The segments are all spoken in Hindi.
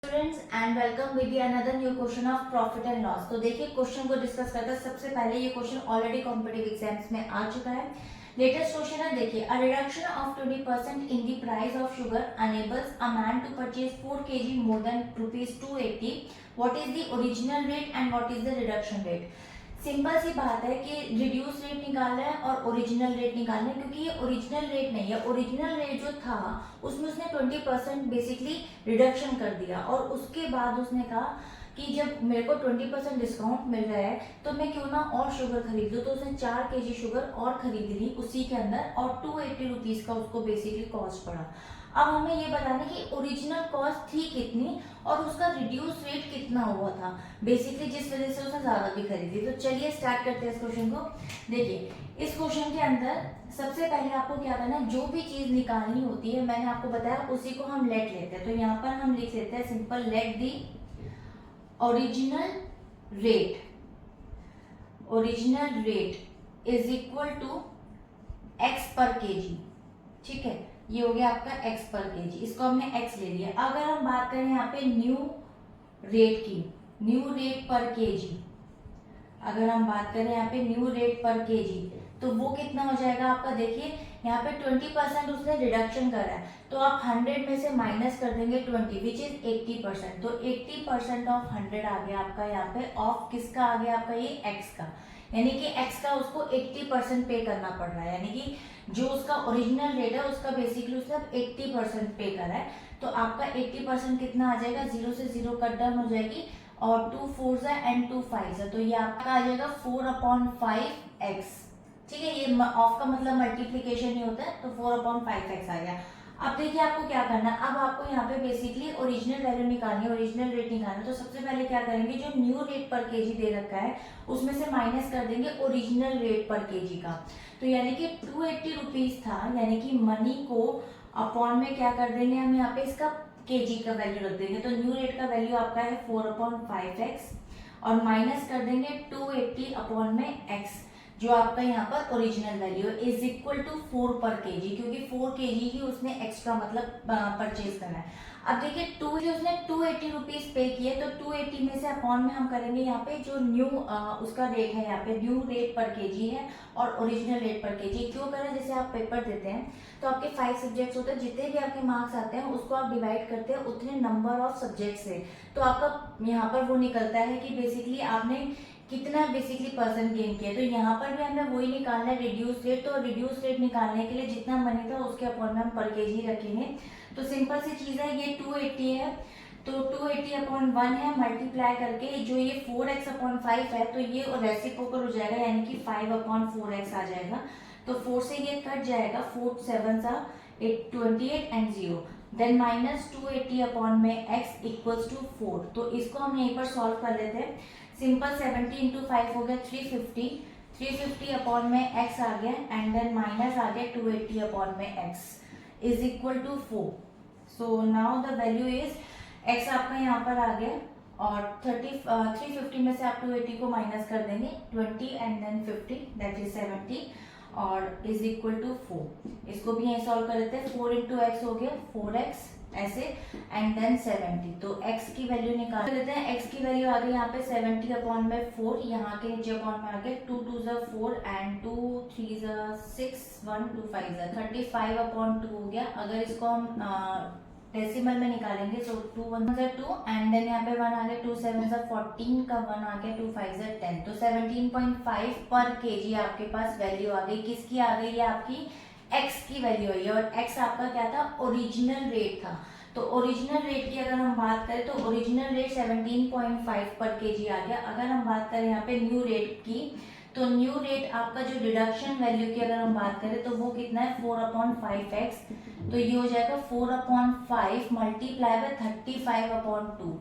Students and welcome with another new question of profit and loss. तो देखिए क्वेश्चन को डिस्कस करते हैं। सबसे पहले ये क्वेश्चन ऑलरेडी कॉम्पिटिटिव एग्जाम्स में आ चुका है। लेटेस्ट क्वेश्चन है, देखिए a reduction of 20% in the price of sugar enables a man to purchase 4 kg more than ₹280। What is the original rate and what is the reduction rate. Simple सी बात है कि रिड्यूस रेट निकालना है और ओरिजिनल रेट निकालना है, क्योंकि ये ओरिजिनल रेट नहीं है। ओरिजिनल रेट जो था उसमें उसने 20% बेसिकली रिडक्शन कर दिया और उसके बाद उसने कहा कि जब मेरे को 20% डिस्काउंट मिल रहा है तो मैं क्यों ना और शुगर खरीद लूँ। तो उसने 4 kg शुगर और खरीद ली उसी के अंदर और 280 रुपीज का उसको बेसिकली कॉस्ट पड़ा। अब हमें ये बताना कि ओरिजिनल कॉस्ट थी कितनी और उसका रिड्यूस रेट कितना हुआ था, बेसिकली जिस वजह से उसने ज्यादा भी खरीदी। तो चलिए स्टार्ट करते हैं इस क्वेश्चन को। देखिए इस क्वेश्चन के अंदर सबसे पहले आपको क्या करना है, जो भी चीज निकालनी होती है मैंने आपको बताया उसी को हम लेट लेते हैं। तो यहाँ पर हम लिख लेते हैं simple let the original rate is equal to x per kg. ठीक है, ये हो गया आपका x पर केजी, इसको हमने x ले लिया। अगर हम बात करें यहाँ पे न्यू रेट की, न्यू रेट पर केजी, अगर हम बात करें यहाँ पे न्यू रेट पर केजी तो वो कितना हो जाएगा आपका। देखिए यहाँ पे 20% उसने रिडक्शन करा है तो आप 100 में से माइनस कर देंगे 20 विच इज 80%। तो 80% ऑफ 100 आ गया आपका यहाँ पे, ऑफ किसका आ गया आपका, ये x का, यानी कि x का उसको 80% पे करना पड़ रहा है। यानी कि जो उसका ओरिजिनल रेट है उसका बेसिकली उसने 80% पे करा है। तो आपका 80% कितना आ जाएगा, 0 से 0 कट डाउन हो जाएगी और 2 4s एंड 2 5s, तो ये आपका आ जाएगा 4/5x। ठीक है, ये ऑफ का मतलब मल्टीप्लीकेशन ही होता है, तो 4/5x आ गया। अब देखिए आपको क्या करना है, अब आपको यहाँ पे बेसिकली ओरिजिनल वैल्यू निकालनी है, ओरिजिनल रेट निकालना है। तो सबसे पहले क्या करेंगे, जो न्यू रेट पर केजी दे रखा है उसमें से माइनस कर देंगे ओरिजिनल रेट पर केजी का। तो यानी कि 280 रुपीज था, यानी कि मनी को अपॉन में क्या कर देंगे हम यहाँ पे इसका केजी का वैल्यू रख देंगे। तो न्यू रेट का वैल्यू आपका है 4/5x और माइनस कर देंगे 280 अपॉन में x, जो आपका यहाँ पर original value is equal to 4 per KG, क्योंकि 4 kg ही उसने एक्स्ट्रा मतलब परचेज करना है। अब देखिए उसने 280 रुपीज पे किए, तो 280 में से अपॉन में हम करेंगे यहाँ पे जो न्यू उसका रेट है, यहाँ पे न्यू रेट पर केजी है और ओरिजिनल रेट पर केजी। क्यों करें, जैसे आप पेपर देते हैं तो आपके 5 सब्जेक्ट्स होते हैं, जितने भी आपके मार्क्स आते हैं उसको आप डिवाइड करते हैं उतने नंबर ऑफ सब्जेक्ट से। तो आपका यहाँ पर वो निकलता है कि बेसिकली आपने कितना बेसिकली परसेंट गेन किया। तो यहाँ पर भी हमें वही निकालना है, रिड्यूस रेट। तो रिड्यूस रेट निकालने के लिए जितना मनी था उसके अपॉन में हम पर केजी रखेंगे। तो सिंपल सी चीज है, ये 280 है तो 280/1 है, मल्टीप्लाई करके जो ये 4x/5 है तो ये रेसिप्रोकल हो जाएगा, यानी कि 5/4x आ जाएगा। तो 4 से ये कट जाएगा, 4 7 28 एंड 0, देन माइनस 280 अपॉन में x इक्वल्स टू 4। तो इसको हम यहीं पर सॉल्व कर लेते हैं। सिंपल 70 इंटू 5 हो गया 350 अपॉन में x आ गया एंड देन माइनस आ गया 280 अपॉन में x is equal to 4। So now the value is x आपका यहाँ पर आ गया और 350 में से आप 280 को माइनस कर देंगे 20 एंड देन 50 दैट इज 70 और इज इक्वल टू 4। इसको भी यहीं सॉल्व कर लेते हैं। 4 इंटू एक्स हो गया 4x ऐसे एंड देन 70। तो x की वैल्यू निकाल लेते हैं। x की वैल्यू आ गई यहाँ पे 70 अपॉन में 4, यहाँ के नीचे अपॉन में आ गया 2 2 4 एंड 2 3 6 1 2 5 35/2 हो गया। अगर इसको हम डेसिमल में निकालेंगे तो 2 1 2 एंड देन यहाँ पे 1 आ गया, 2 7 14 का 1 आ गया, 2 5 10। तो 17.5 पर केजी आपके पास वैल्यू आ गई। किसकी आ गई है, आपकी x की वैल्यू आई है और x आपका क्या था, ओरिजिनल रेट था। तो ओरिजिनल रेट की अगर हम बात करें तो ओरिजिनल रेट 17.5 पर केजी आ गया। अगर हम बात करें यहाँ पे न्यू रेट की, तो न्यू रेट आपका जो रिडक्शन वैल्यू की अगर हम बात करें तो वो कितना है 4/5x। तो ये हो जाएगा 4/5 मल्टीप्लाई बाय 35/2।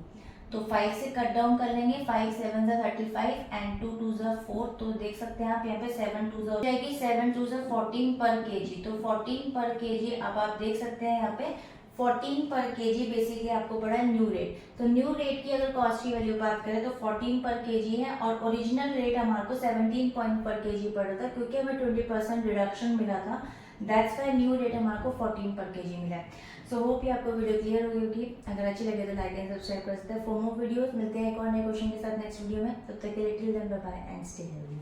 तो 5 से कट डाउन कर लेंगे, 5 7 35 एंड 2 2 4। तो देख सकते हैं आप यहाँ पे 7 2 हो जाएगी, 7 2 14 पर केजी। तो 14 पर केजी अब आप देख सकते हैं यहाँ पे 14 पर केजी बेसिकली आपको पड़ा है न्यू रेट। तो न्यू रेट की अगर कॉस्ट की वैल्यू बात करें तो 14 पर केजी है और ओरिजिनल रेट हमारे को 17 पॉइंट पर केजी पड़ा था, क्योंकि हमें 20% रिडक्शन मिला था दैट्स वाई न्यू रेट हमारे को 14 पर केजी मिला है। सो होप ये आपको वीडियो क्लियर हो गई होगी। अगर अच्छी लगे तो लाइक एंड सब्सक्राइब कर सकते हैं। फॉर मोर वीडियोस मिलते हैं एक और नए क्वेश्चन के साथ नेक्स्ट वीडियो में। तब तक के लिए till then bye bye and stay healthy.